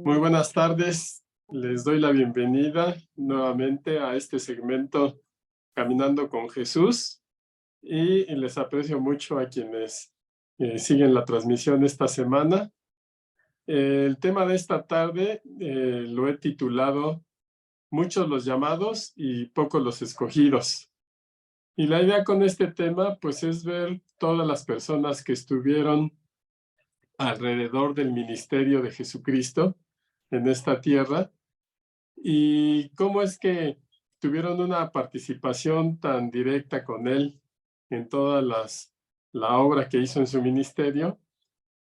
Muy buenas tardes, les doy la bienvenida nuevamente a este segmento Caminando con Jesús y les aprecio mucho a quienes siguen la transmisión esta semana. El tema de esta tarde lo he titulado Muchos los llamados y pocos los escogidos. Y la idea con este tema pues es ver todas las personas que estuvieron alrededor del ministerio de Jesucristo en esta tierra y cómo es que tuvieron una participación tan directa con él en toda la obra que hizo en su ministerio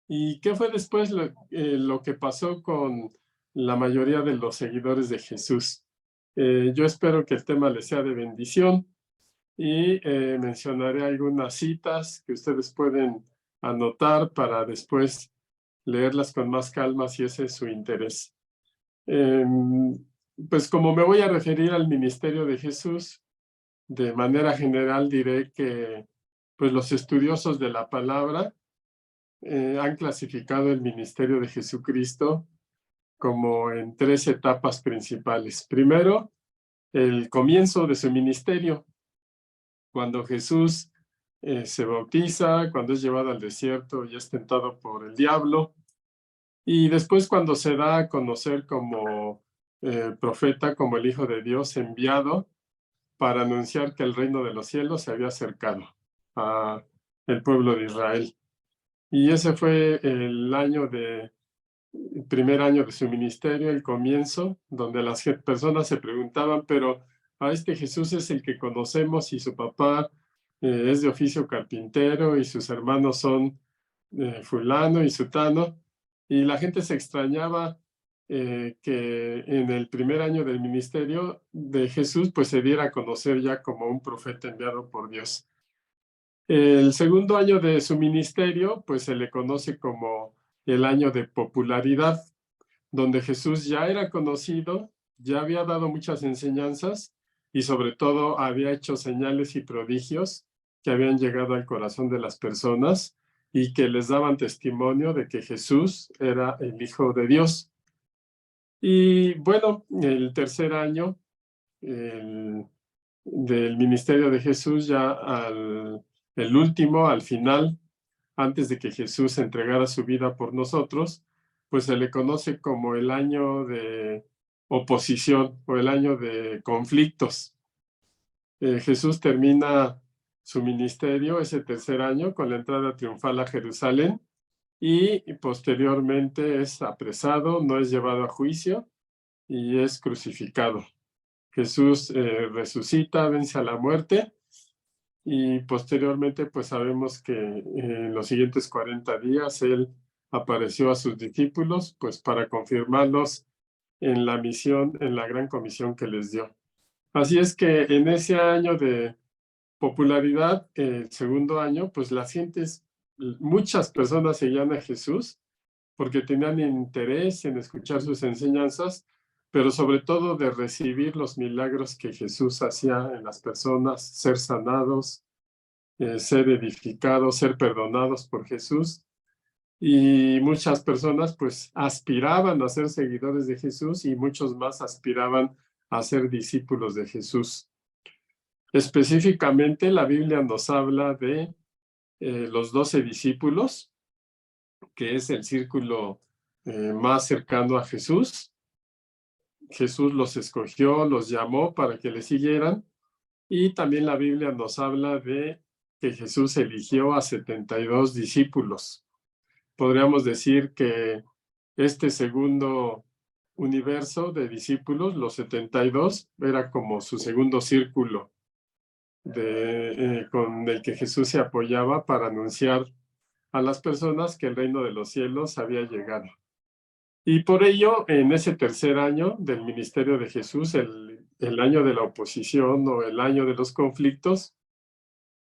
y qué fue después lo que pasó con la mayoría de los seguidores de Jesús. Yo espero que el tema les sea de bendición y mencionaré algunas citas que ustedes pueden anotar para después leerlas con más calma si ese es su interés. Pues como me voy a referir al ministerio de Jesús, de manera general diré que pues los estudiosos de la palabra han clasificado el ministerio de Jesucristo como en 3 etapas principales. Primero, el comienzo de su ministerio, cuando Jesús se bautiza, cuando es llevado al desierto y es tentado por el diablo, y después cuando se da a conocer como profeta, como el Hijo de Dios enviado para anunciar que el reino de los cielos se había acercado a el pueblo de Israel. Y ese fue el primer año de su ministerio, el comienzo, donde las personas se preguntaban, pero a este Jesús es el que conocemos y su papá es de oficio carpintero y sus hermanos son fulano y sutano, y la gente se extrañaba que en el primer año del ministerio de Jesús pues se diera a conocer ya como un profeta enviado por Dios. El segundo año de su ministerio pues se le conoce como el año de popularidad, donde Jesús ya era conocido, ya había dado muchas enseñanzas y sobre todo había hecho señales y prodigios que habían llegado al corazón de las personas y que les daban testimonio de que Jesús era el Hijo de Dios. Y bueno, el tercer año del ministerio de Jesús, ya el último, al final, antes de que Jesús entregara su vida por nosotros, pues se le conoce como el año de oposición o el año de conflictos. Jesús termina su ministerio ese tercer año con la entrada triunfal a Jerusalén y posteriormente es apresado, no es llevado a juicio y es crucificado. Jesús resucita, vence a la muerte y posteriormente pues sabemos que en los siguientes 40 días él apareció a sus discípulos pues para confirmarlos en la misión, en la gran comisión que les dio. Así es que en ese año de popularidad, el segundo año, pues las gentes, muchas personas seguían a Jesús porque tenían interés en escuchar sus enseñanzas, pero sobre todo de recibir los milagros que Jesús hacía en las personas, ser sanados, ser edificados, ser perdonados por Jesús. Y muchas personas pues aspiraban a ser seguidores de Jesús y muchos más aspiraban a ser discípulos de Jesús. Específicamente la Biblia nos habla de los 12 discípulos, que es el círculo más cercano a Jesús. Jesús los escogió, los llamó para que le siguieran, y también la Biblia nos habla de que Jesús eligió a 72 discípulos. Podríamos decir que este segundo universo de discípulos, los 72, era como su segundo círculo con el que Jesús se apoyaba para anunciar a las personas que el reino de los cielos había llegado. Y por ello, en ese tercer año del ministerio de Jesús, el año de la oposición o el año de los conflictos,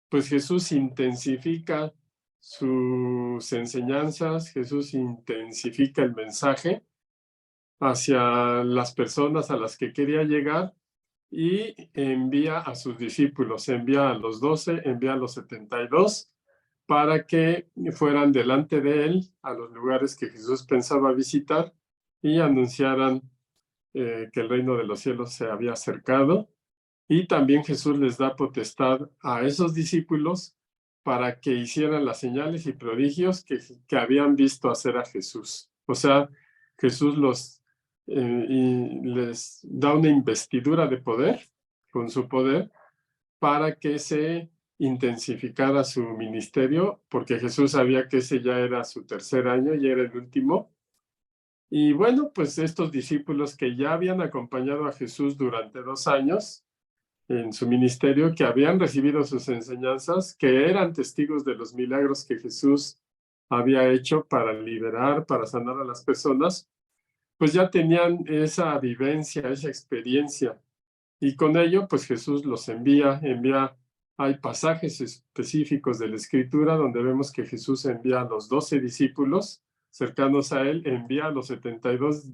pues Jesús intensifica sus enseñanzas, Jesús intensifica el mensaje hacia las personas a las que quería llegar y envía a sus discípulos, envía a los 12, envía a los 72 para que fueran delante de él a los lugares que Jesús pensaba visitar y anunciaran que el reino de los cielos se había acercado. Y también Jesús les da potestad a esos discípulos para que hicieran las señales y prodigios que habían visto hacer a Jesús. O sea, Jesús les da una investidura de poder, con su poder, para que se intensificara su ministerio, porque Jesús sabía que ese ya era su tercer año, ya era el último. Y bueno, pues estos discípulos que ya habían acompañado a Jesús durante 2 años, en su ministerio, que habían recibido sus enseñanzas, que eran testigos de los milagros que Jesús había hecho para liberar, para sanar a las personas, pues ya tenían esa vivencia, esa experiencia. Y con ello, pues Jesús los envía, hay pasajes específicos de la Escritura donde vemos que Jesús envía a los 12 discípulos cercanos a él, envía a los 72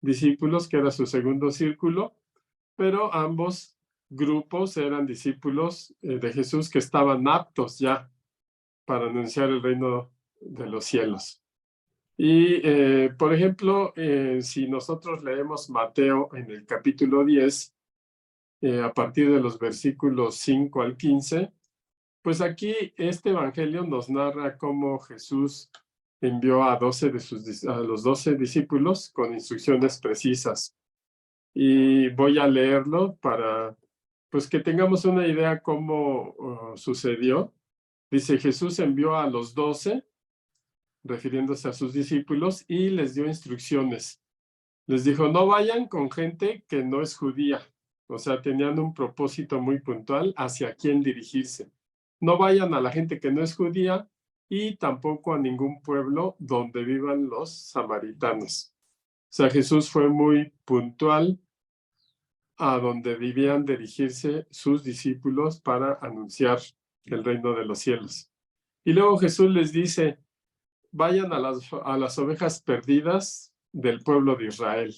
discípulos, que era su segundo círculo, pero ambos grupos eran discípulos de Jesús que estaban aptos ya para anunciar el reino de los cielos. Y, por ejemplo, si nosotros leemos Mateo en el capítulo 10, a partir de los versículos 5 al 15, pues aquí este evangelio nos narra cómo Jesús envió a los 12 discípulos con instrucciones precisas. Y voy a leerlo para pues que tengamos una idea cómo sucedió. Dice, Jesús envió a los 12, refiriéndose a sus discípulos, y les dio instrucciones. Les dijo, no vayan con gente que no es judía. O sea, tenían un propósito muy puntual hacia quién dirigirse. No vayan a la gente que no es judía y tampoco a ningún pueblo donde vivan los samaritanos. O sea, Jesús fue muy puntual a donde debían dirigirse sus discípulos para anunciar el reino de los cielos. Y luego Jesús les dice, vayan a las ovejas perdidas del pueblo de Israel.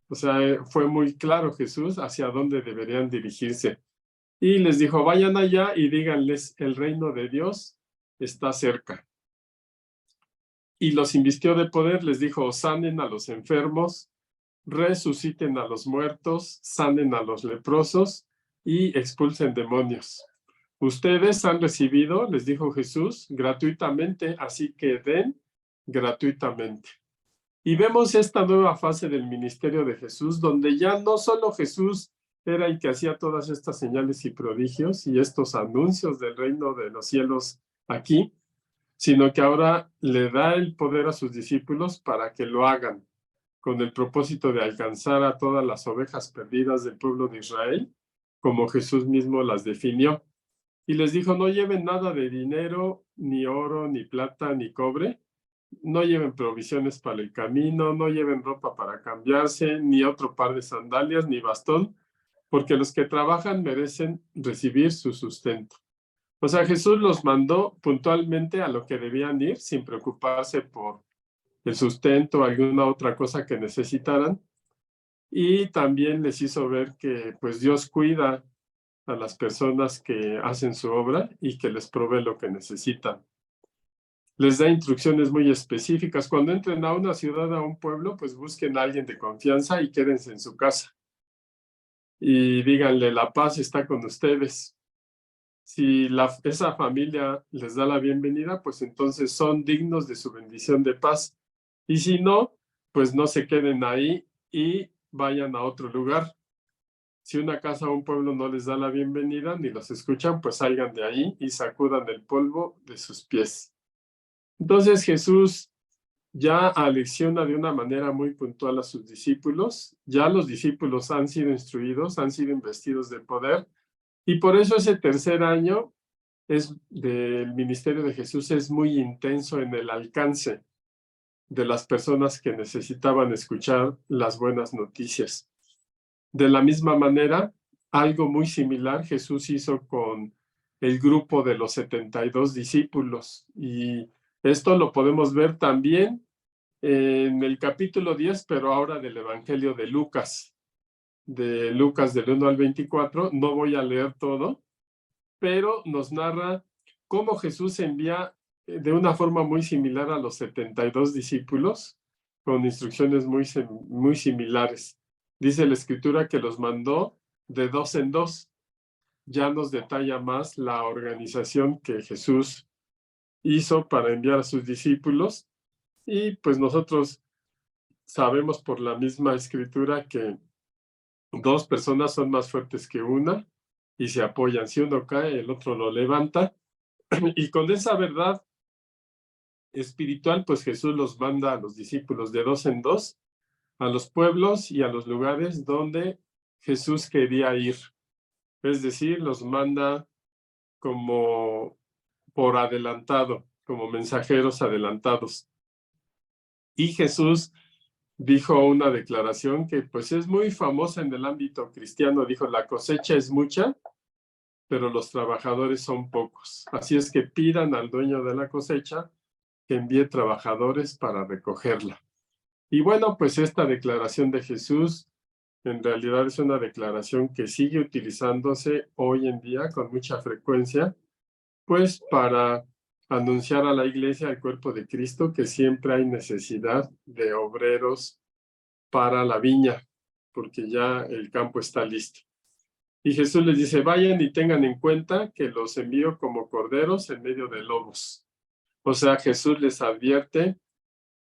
O sea, fue muy claro Jesús hacia dónde deberían dirigirse. Y les dijo, vayan allá y díganles, el reino de Dios está cerca. Y los invistió de poder, les dijo, sanen a los enfermos, resuciten a los muertos, sanen a los leprosos y expulsen demonios. Ustedes han recibido, les dijo Jesús, gratuitamente, así que den gratuitamente. Y vemos esta nueva fase del ministerio de Jesús, donde ya no solo Jesús era el que hacía todas estas señales y prodigios y estos anuncios del reino de los cielos aquí, sino que ahora le da el poder a sus discípulos para que lo hagan, con el propósito de alcanzar a todas las ovejas perdidas del pueblo de Israel, como Jesús mismo las definió. Y les dijo, no lleven nada de dinero, ni oro, ni plata, ni cobre, no lleven provisiones para el camino, no lleven ropa para cambiarse, ni otro par de sandalias, ni bastón, porque los que trabajan merecen recibir su sustento. O sea, Jesús los mandó puntualmente a lo que debían ir, sin preocuparse por el sustento o alguna otra cosa que necesitaran. Y también les hizo ver que pues Dios cuida a las personas que hacen su obra y que les provee lo que necesitan. Les da instrucciones muy específicas. Cuando entren a una ciudad, a un pueblo, pues busquen a alguien de confianza y quédense en su casa. Y díganle, la paz está con ustedes. Si esa familia les da la bienvenida, pues entonces son dignos de su bendición de paz. Y si no, pues no se queden ahí y vayan a otro lugar. Si una casa o un pueblo no les da la bienvenida ni los escuchan, pues salgan de ahí y sacudan el polvo de sus pies. Entonces Jesús ya alecciona de una manera muy puntual a sus discípulos. Ya los discípulos han sido instruidos, han sido investidos de poder. Y por eso ese tercer año del ministerio de Jesús es muy intenso en el alcance de las personas que necesitaban escuchar las buenas noticias. De la misma manera, algo muy similar Jesús hizo con el grupo de los 72 discípulos. Y esto lo podemos ver también en el capítulo 10, pero ahora del Evangelio de Lucas del 1 al 24. No voy a leer todo, pero nos narra cómo Jesús envía de una forma muy similar a los 72 discípulos, con instrucciones muy similares. Dice la Escritura que los mandó de dos en dos. Ya nos detalla más la organización que Jesús hizo para enviar a sus discípulos, y pues nosotros sabemos por la misma Escritura que dos personas son más fuertes que una y se apoyan. Si uno cae, el otro lo levanta. Y con esa verdad espiritual, pues Jesús los manda a los discípulos de dos en dos a los pueblos y a los lugares donde Jesús quería ir. Es decir, los manda como por adelantado, como mensajeros adelantados. Y Jesús dijo una declaración que pues es muy famosa en el ámbito cristiano. Dijo: la cosecha es mucha, pero los trabajadores son pocos. Así es que pidan al dueño de la cosecha que envíe trabajadores para recogerla. Y bueno, pues esta declaración de Jesús en realidad es una declaración que sigue utilizándose hoy en día con mucha frecuencia, pues para anunciar a la iglesia, al cuerpo de Cristo, que siempre hay necesidad de obreros para la viña, porque ya el campo está listo. Y Jesús les dice: vayan y tengan en cuenta que los envío como corderos en medio de lobos. O sea, Jesús les advierte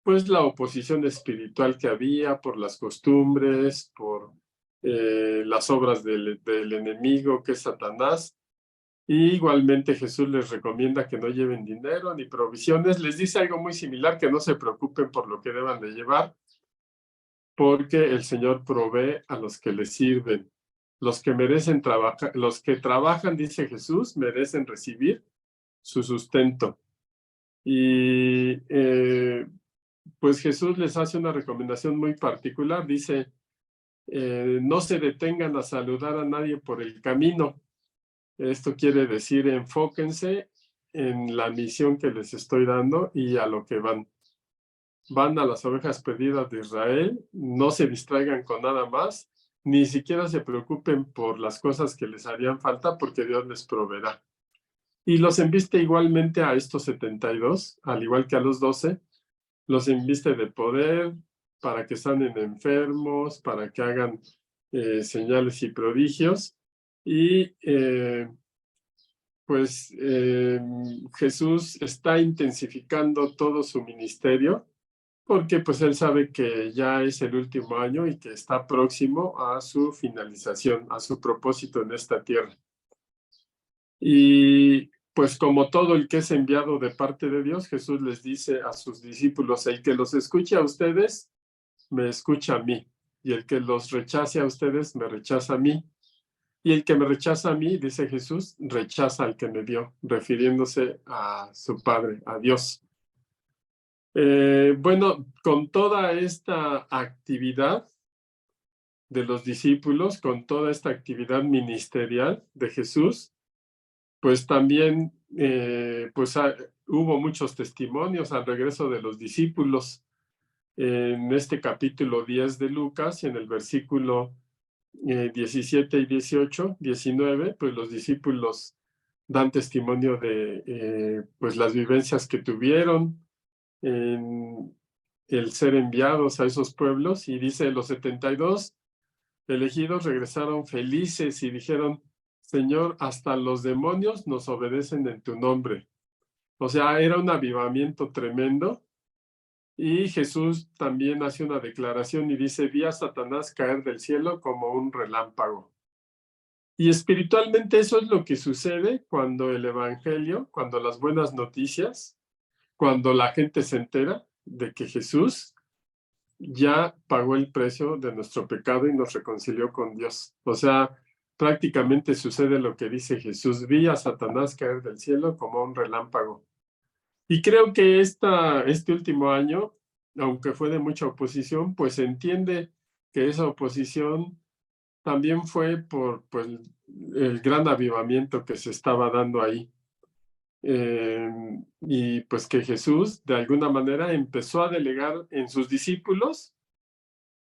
pues la oposición espiritual que había por las costumbres, por las obras del enemigo, que es Satanás. Y igualmente Jesús les recomienda que no lleven dinero ni provisiones. Les dice algo muy similar: que no se preocupen por lo que deban de llevar, porque el Señor provee a los que le sirven. Los que merecen trabajar, los que trabajan, dice Jesús, merecen recibir su sustento. Y pues Jesús les hace una recomendación muy particular. Dice: no se detengan a saludar a nadie por el camino. Esto quiere decir, enfóquense en la misión que les estoy dando y a lo que van. Van a las ovejas perdidas de Israel, no se distraigan con nada más, ni siquiera se preocupen por las cosas que les harían falta, porque Dios les proveerá. Y los enviste igualmente a estos 72, al igual que a los 12, los enviste de poder para que sanen enfermos, para que hagan señales y prodigios. Y pues Jesús está intensificando todo su ministerio, porque pues él sabe que ya es el último año y que está próximo a su finalización, a su propósito en esta tierra. Y pues como todo el que es enviado de parte de Dios, Jesús les dice a sus discípulos: el que los escuche a ustedes, me escucha a mí, y el que los rechace a ustedes, me rechaza a mí. Y el que me rechaza a mí, dice Jesús, rechaza al que me dio, refiriéndose a su Padre, a Dios. Bueno, con toda esta actividad de los discípulos, con toda esta actividad ministerial de Jesús, pues también hubo muchos testimonios al regreso de los discípulos. En este capítulo 10 de Lucas, en el versículo 17 y 18, 19, pues los discípulos dan testimonio de pues las vivencias que tuvieron en el ser enviados a esos pueblos. Y dice: los 72 elegidos regresaron felices y dijeron: Señor, hasta los demonios nos obedecen en tu nombre. O sea, era un avivamiento tremendo. Y Jesús también hace una declaración y dice: vi a Satanás caer del cielo como un relámpago. Y espiritualmente eso es lo que sucede cuando el evangelio, cuando las buenas noticias, cuando la gente se entera de que Jesús ya pagó el precio de nuestro pecado y nos reconcilió con Dios. O sea, prácticamente sucede lo que dice Jesús: vi a Satanás caer del cielo como un relámpago. Y creo que este último año, aunque fue de mucha oposición, pues se entiende que esa oposición también fue por pues, el gran avivamiento que se estaba dando ahí. Y pues que Jesús de alguna manera empezó a delegar en sus discípulos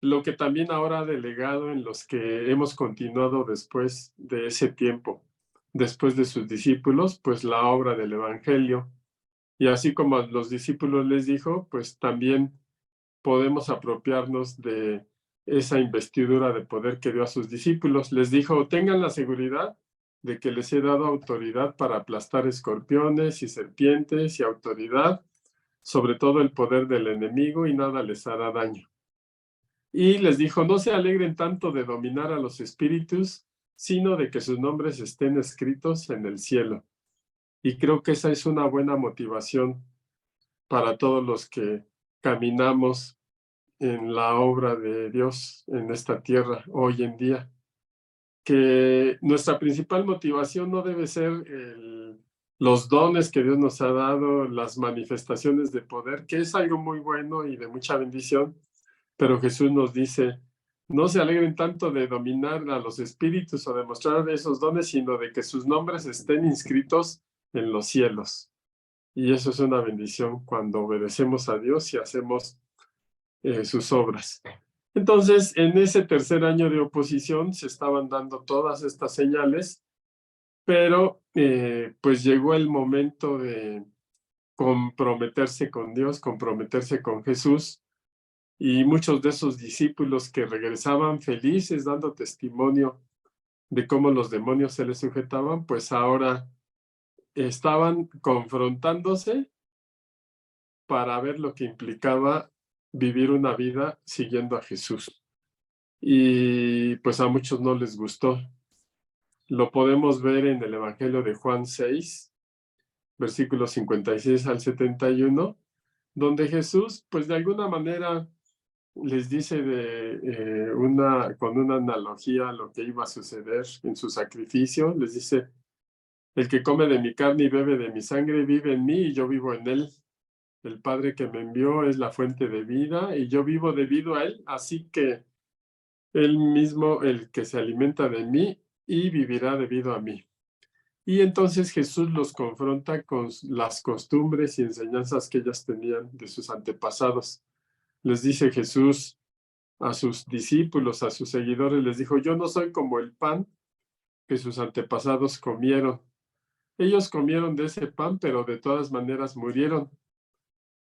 lo que también ahora ha delegado en los que hemos continuado después de ese tiempo, después de sus discípulos, pues la obra del evangelio. Y así como a los discípulos les dijo, pues también podemos apropiarnos de esa investidura de poder que dio a sus discípulos. Les dijo, tengan la seguridad de que les he dado autoridad para aplastar escorpiones y serpientes y autoridad sobre todo el poder del enemigo y nada les hará daño. Y les dijo, no se alegren tanto de dominar a los espíritus, sino de que sus nombres estén escritos en el cielo. Y creo que esa es una buena motivación para todos los que caminamos en la obra de Dios en esta tierra hoy en día. Que nuestra principal motivación no debe ser los dones que Dios nos ha dado, las manifestaciones de poder, que es algo muy bueno y de mucha bendición, pero Jesús nos dice, no se alegren tanto de dominar a los espíritus o de mostrar esos dones, sino de que sus nombres estén inscritos en los cielos. Y eso es una bendición cuando obedecemos a Dios y hacemos sus obras. Entonces, en ese tercer año de oposición se estaban dando todas estas señales, pero pues llegó el momento de comprometerse con Dios, comprometerse con Jesús, y muchos de esos discípulos que regresaban felices dando testimonio de cómo los demonios se les sujetaban, pues ahora estaban confrontándose para ver lo que implicaba vivir una vida siguiendo a Jesús. Y pues a muchos no les gustó. Lo podemos ver en el Evangelio de Juan 6, versículos 56 al 71, donde Jesús, pues de alguna manera les dice con una analogía lo que iba a suceder en su sacrificio. Les dice, el que come de mi carne y bebe de mi sangre vive en mí y yo vivo en él. El Padre que me envió es la fuente de vida y yo vivo debido a él, así que él mismo, el que se alimenta de mí y vivirá debido a mí. Y entonces Jesús los confronta con las costumbres y enseñanzas que ellas tenían de sus antepasados. Les dice Jesús a sus discípulos, a sus seguidores, les dijo, yo no soy como el pan que sus antepasados comieron. Ellos comieron de ese pan, pero de todas maneras murieron.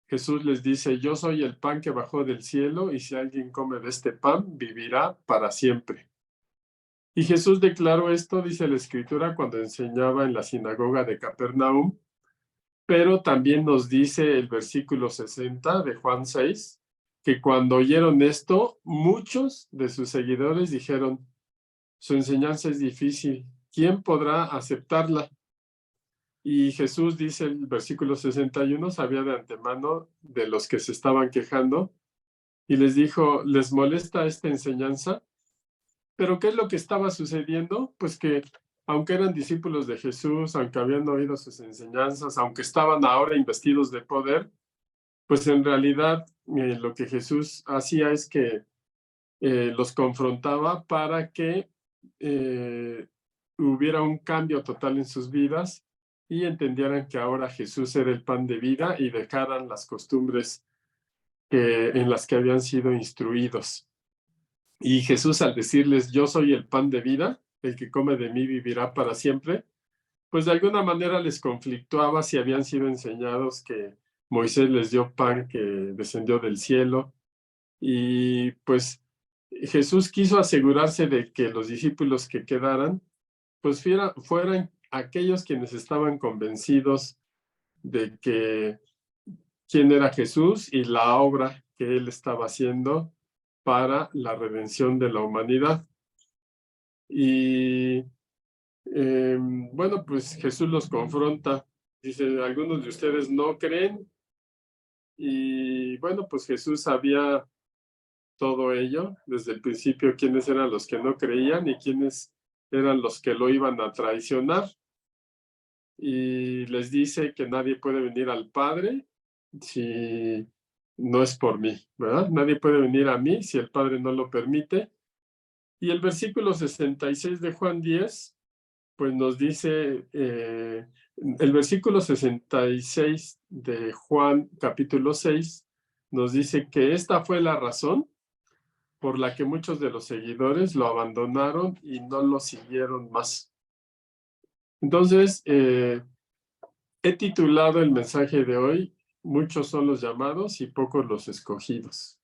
Jesús les dice, yo soy el pan que bajó del cielo y si alguien come de este pan, vivirá para siempre. Y Jesús declaró esto, dice la Escritura, cuando enseñaba en la sinagoga de Capernaum, pero también nos dice el versículo 60 de Juan 6, que cuando oyeron esto, muchos de sus seguidores dijeron, su enseñanza es difícil, ¿quién podrá aceptarla? Y Jesús dice el versículo 61, sabía de antemano de los que se estaban quejando y les dijo, ¿les molesta esta enseñanza? Pero ¿qué es lo que estaba sucediendo? Pues que aunque eran discípulos de Jesús, aunque habían oído sus enseñanzas, aunque estaban ahora investidos de poder, pues en realidad lo que Jesús hacía es que los confrontaba para que hubiera un cambio total en sus vidas y entendieran que ahora Jesús era el pan de vida y dejaran las costumbres en las que habían sido instruidos. Y Jesús al decirles, yo soy el pan de vida, el que come de mí vivirá para siempre, pues de alguna manera les conflictuaba si habían sido enseñados que Moisés les dio pan que descendió del cielo. Y pues Jesús quiso asegurarse de que los discípulos que quedaran, pues fueran aquellos quienes estaban convencidos de que quién era Jesús y la obra que él estaba haciendo para la redención de la humanidad. Y bueno, pues Jesús los confronta. Dice, algunos de ustedes no creen. Y bueno, pues Jesús sabía todo ello desde el principio, quiénes eran los que no creían y quiénes eran los que lo iban a traicionar. Y les dice que nadie puede venir al Padre si no es por mí, ¿verdad? Nadie puede venir a mí si el Padre no lo permite. Y el versículo 66 de Juan 10, pues nos dice, el versículo 66 de Juan capítulo 6, nos dice que esta fue la razón por la que muchos de los seguidores lo abandonaron y no lo siguieron más. Entonces, He titulado el mensaje de hoy, muchos son los llamados y pocos los escogidos.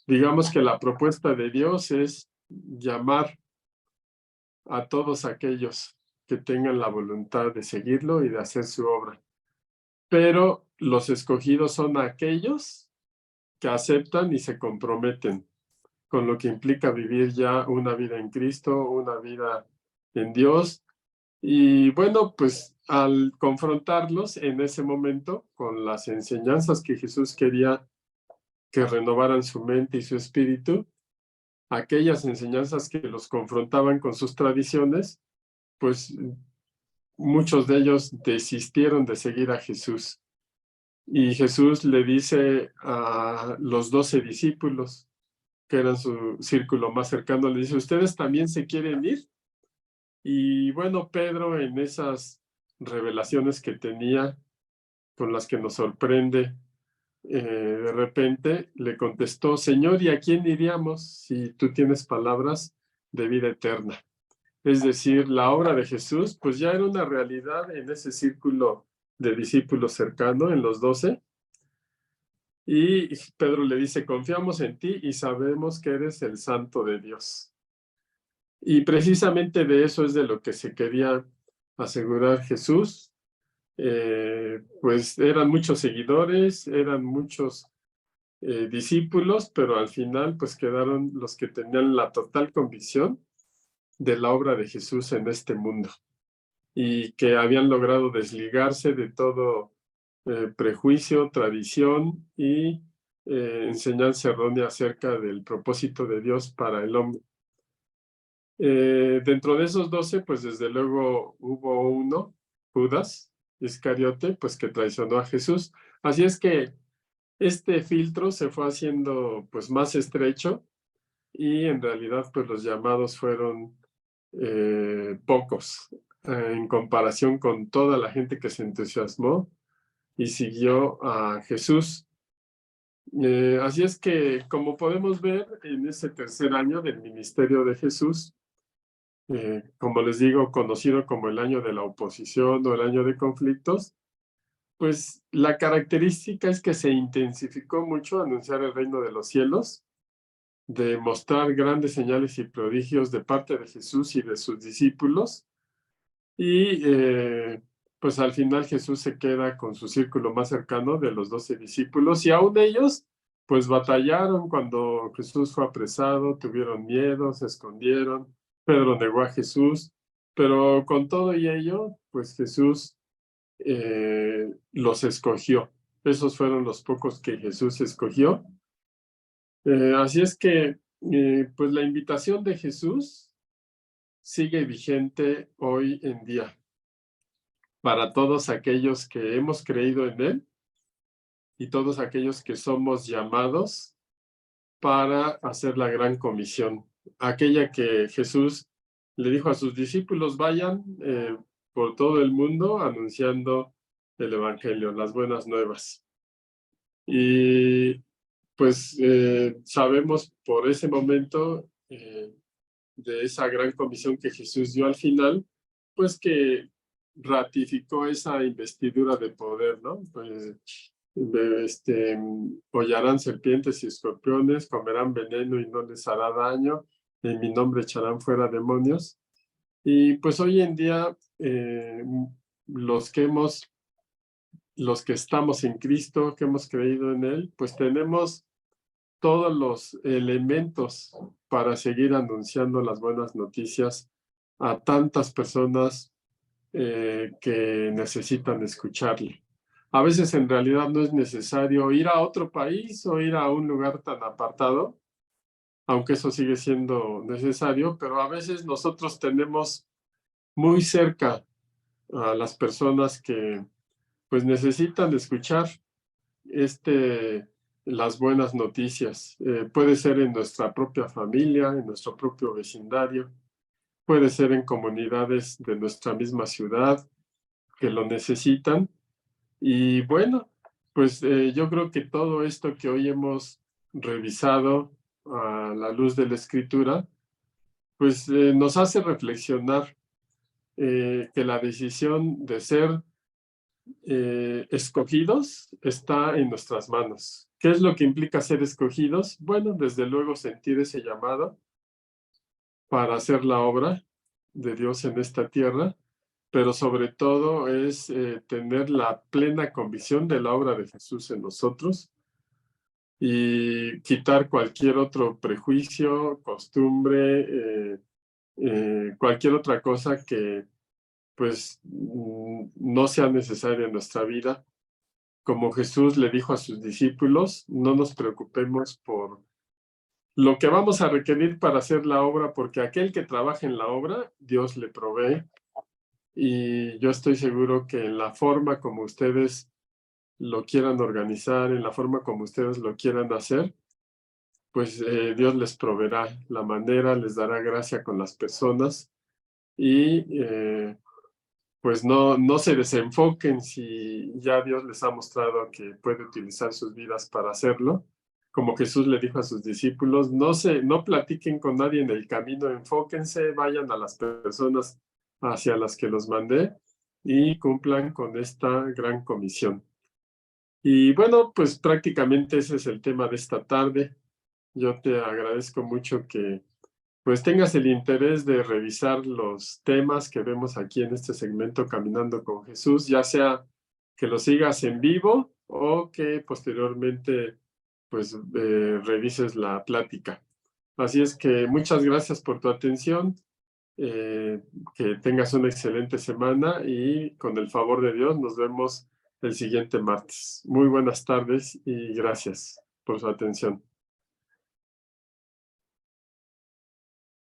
Digamos que la propuesta de Dios es llamar a todos aquellos que tengan la voluntad de seguirlo y de hacer su obra. Pero los escogidos son aquellos que aceptan y se comprometen con lo que implica vivir ya una vida en Cristo, una vida en Dios. Y bueno, pues al confrontarlos en ese momento con las enseñanzas que Jesús quería que renovaran su mente y su espíritu, aquellas enseñanzas que los confrontaban con sus tradiciones, pues muchos de ellos desistieron de seguir a Jesús. Y Jesús le dice a los 12 discípulos, que eran su círculo más cercano, le dice, ¿ustedes también se quieren ir? Y bueno, Pedro, en esas revelaciones que tenía, con las que nos sorprende, de repente le contestó, Señor, ¿y a quién iríamos si tú tienes palabras de vida eterna? Es decir, la obra de Jesús, pues ya era una realidad en ese círculo de discípulos cercano, en los 12. Y Pedro le dice, confiamos en ti y sabemos que eres el Santo de Dios. Y precisamente de eso es de lo que se quería asegurar Jesús. Pues eran muchos seguidores, eran muchos discípulos, pero al final pues quedaron los que tenían la total convicción de la obra de Jesús en este mundo y que habían logrado desligarse de todo prejuicio, tradición y enseñanza errónea acerca del propósito de Dios para el hombre. Dentro de esos 12, pues desde luego hubo uno, Judas Iscariote, pues que traicionó a Jesús. Así es que este filtro se fue haciendo pues más estrecho y en realidad pues los llamados fueron pocos en comparación con toda la gente que se entusiasmó y siguió a Jesús. Así es que, como podemos ver en ese tercer año del ministerio de Jesús, como les digo, conocido como el año de la oposición o el año de conflictos, pues la característica es que se intensificó mucho anunciar el reino de los cielos, de mostrar grandes señales y prodigios de parte de Jesús y de sus discípulos. Y pues al final Jesús se queda con su círculo más cercano de los 12 discípulos y aún ellos pues batallaron cuando Jesús fue apresado, tuvieron miedo, se escondieron, Pedro negó a Jesús, pero con todo y ello pues Jesús los escogió. Esos fueron los pocos que Jesús escogió. Así es que pues la invitación de Jesús sigue vigente hoy en día para todos aquellos que hemos creído en Él y todos aquellos que somos llamados para hacer la gran comisión, aquella que Jesús le dijo a sus discípulos, vayan por todo el mundo anunciando el Evangelio, las buenas nuevas. Y pues sabemos por ese momento de esa gran comisión que Jesús dio al final, pues que ratificó esa investidura de poder, ¿no? Pues, hollarán serpientes y escorpiones, comerán veneno y no les hará daño, en mi nombre echarán fuera demonios. Y pues hoy en día, los que estamos en Cristo, que hemos creído en Él, pues tenemos todos los elementos para seguir anunciando las buenas noticias a tantas personas que necesitan escucharle. A veces en realidad no es necesario ir a otro país o ir a un lugar tan apartado, aunque eso sigue siendo necesario, pero a veces nosotros tenemos muy cerca a las personas que pues necesitan escuchar las buenas noticias. Puede ser en nuestra propia familia, en nuestro propio vecindario, puede ser en comunidades de nuestra misma ciudad que lo necesitan. Y bueno, pues yo creo que todo esto que hoy hemos revisado a la luz de la Escritura, pues nos hace reflexionar que la decisión de ser escogidos está en nuestras manos. ¿Qué es lo que implica ser escogidos? Bueno, desde luego sentir ese llamado para hacer la obra de Dios en esta tierra, pero sobre todo es tener la plena convicción de la obra de Jesús en nosotros y quitar cualquier otro prejuicio, costumbre, cualquier otra cosa que pues no sea necesaria en nuestra vida. Como Jesús le dijo a sus discípulos, no nos preocupemos por lo que vamos a requerir para hacer la obra, porque aquel que trabaja en la obra, Dios le provee. Y yo estoy seguro que en la forma como ustedes lo quieran organizar, en la forma como ustedes lo quieran hacer, pues Dios les proveerá la manera, les dará gracia con las personas y pues no se desenfoquen si ya Dios les ha mostrado que puede utilizar sus vidas para hacerlo. Como Jesús le dijo a sus discípulos, no platiquen con nadie en el camino, enfóquense, vayan a las personas hacia las que los mandé y cumplan con esta gran comisión. Y bueno, pues prácticamente ese es el tema de esta tarde. Yo te agradezco mucho que pues tengas el interés de revisar los temas que vemos aquí en este segmento Caminando con Jesús, ya sea que lo sigas en vivo o que posteriormente pues revises la plática. Así es que muchas gracias por tu atención, que tengas una excelente semana y con el favor de Dios nos vemos el siguiente martes. Muy buenas tardes y gracias por su atención.